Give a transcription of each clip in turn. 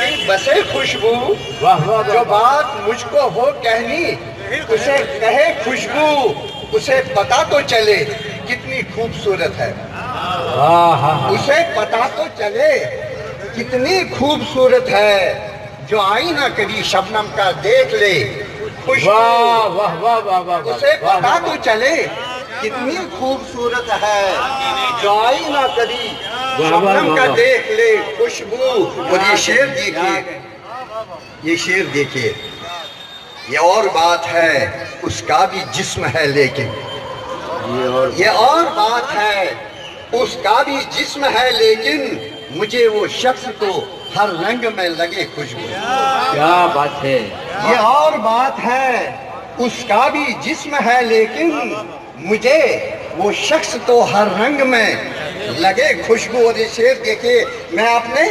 بھی بسے خوشبو، جو بات مجھ کو ہو کہنی اسے کہے خوشبو، اسے پتا تو چلے کتنی خوبصورت ہے، اسے پتا تو چلے کتنی خوبصورت ہے، جو آئینہ کبھی شبنم کا دیکھ لے خوشبو، اسے پتا تو چلے کتنی خوبصورت ہے، جو آئینہ کبھی شبنم کا دیکھ لے خوشبو۔ اور یہ شعر دیکھیے، یہ شعر دیکھیے، یہ اور بات ہے اس کا بھی جسم ہے لیکن، یہ اور بات ہے اس کا بھی جسم ہے لیکن، مجھے وہ شخص تو ہر رنگ میں لگے خوشبو۔ کیا بات ہے! یہ اور بات ہے اس کا بھی جسم ہے لیکن، مجھے وہ شخص تو ہر رنگ میں لگے خوشبو۔ اور یہ شعر دیکھیے، میں اپنے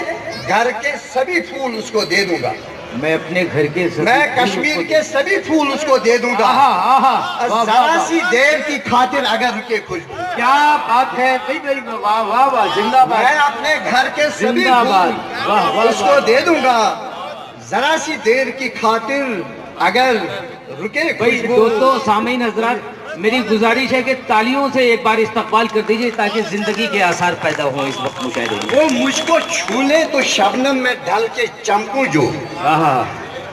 گھر کے سبھی پھول اس کو دے دوں گا، میں اپنے گھر کے میں کشمیر کے سبھی پھول اس کو دے دوں گا، ذرا سی دیر کی خاطر اگر رکے خوشبو۔ کیا بات ہے! واہ واہ واہ، زندہ باد! میں اپنے گھر کے سبھی زندہ باد! واہ پھول واہ اس کو دے دوں گا، ذرا سی دیر کی خاطر اگر رکے بھائی خوشبو۔ دوستوں، سامعین حضرات، میری گزارش ہے کہ تالیوں سے ایک بار استقبال کر دیجئے تاکہ زندگی کے آثار پیدا ہوں اس وقت مشاہدے میں۔ وہ مجھ کو چھو لے تو شبنم میں ڈھل کے چمکوں جو،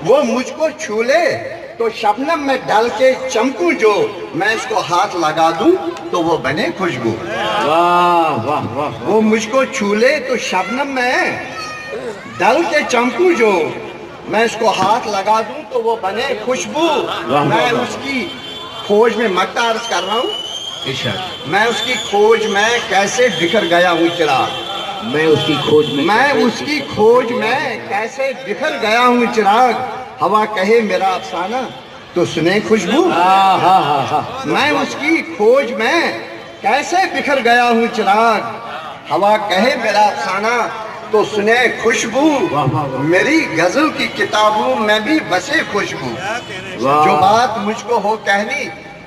وہ مجھ کو چھو لے تو شبنم میں ڈھل کے چمکوں جو، میں اس کو ہاتھ لگا دوں تو وہ بنے خوشبو۔ واہ واہ واہ! وہ مجھ کو چھو لے تو شبنم میں ڈل کے چمکوں جو، میں اس کو ہاتھ لگا دوں تو وہ بنے خوشبو۔ میں اس کی کھوج میں مکتا عرض کر رہا ہوں، میں اس کی کھوج میں کیسے بکھر گیا ہوں چراغ، میں اس کی کھوج میں اس کی کھوج میں کیسے بکھر گیا ہوں چراغ، ہوا کہے میرا افسانہ تو سنے خوشبو۔ میں اس کی کھوج میں کیسے بکھر گیا ہوں چراغ، ہوا کہے میرا افسانہ تو سنے خوشبو۔ میری غزل کی کتابوں میں بھی بسے خوشبو، جو بات مجھ کو ہو کہنی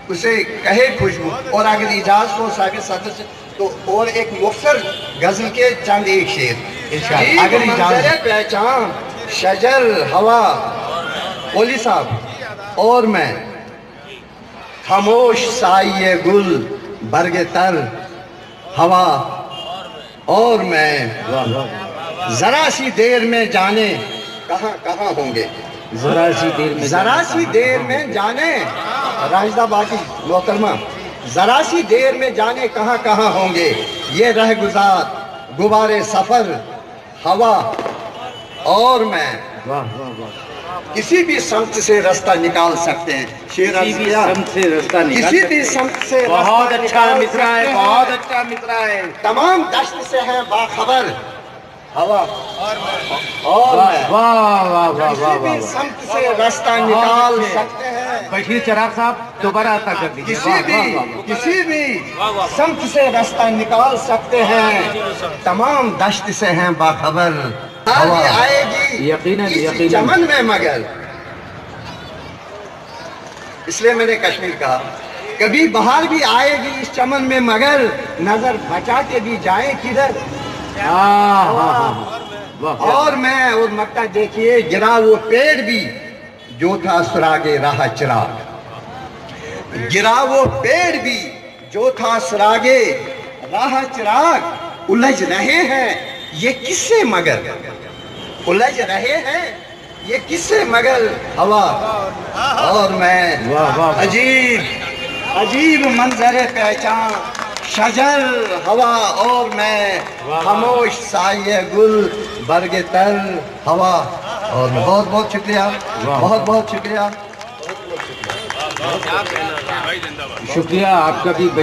اسے کہے خوشبو۔ اور اگر اجازت ہو صاحب صدر سے تو اور ایک مختصر غزل کے چند ایک شعر، اگر اجازت۔ پہچان شجر ہوا، اولی صاحب اور میں، خاموش سائے گل برگ تر، ہوا اور میں، ذرا سی دیر میں جانے کہاں کہاں ہوں گے، ذرا سی دیر میں ذرا سی دیر میں جانے، راجدہ باقی محترمہ، ذرا سی دیر میں جانے کہاں کہاں ہوں گے، یہ رہ گزار غبارے سفر، ہوا اور میں، کسی بھی سمت سے رستہ نکال سکتے ہیں۔ شعر عرض کیا، کسی بھی سمت سے بہت رستہ اچھا نکال مصرع ہے، سکتے بہت ہیں، اچھا مصرع ہے۔ تمام دشت سے ہیں باخبر، ہوا اور میں، واہ واہ واہ واہ کسی واہ! بھی سمت سے رستہ نکال سکتے ہیں، بشیر چراغ صاحب دوبارہ عطا کر دیجیے۔ کسی بھی سمت سے رستہ نکال سکتے ہیں، تمام دشت سے ہیں باخبر، ہوا آئے گی یقیناً اس یقیناً چمن میں مگر، اس لیے میں نے کشمیر کہا، کبھی بہار بھی آئے گی اس چمن میں مگر، نظر بچا کے بھی جائیں کدھر، اور میں اور مکہ دیکھیے، گرا وہ پیڑ بھی جو تھا سراغے راہ چراغ، گرا وہ پیڑ بھی جو تھا سراغے راہ چراغ، الجھ رہے ہیں یہ کس سے مگر، الجھ رہے ہیں یہ کس سے مگر، ہوا اور میں، عجیب عجیب منظر پہچان شجر ہوا اور میں، خاموش سائے گل برگ تر، ہوا اور میں۔ بہت بہت شکریہ، بہت بہت شکریہ، شکریہ آپ کا بھی۔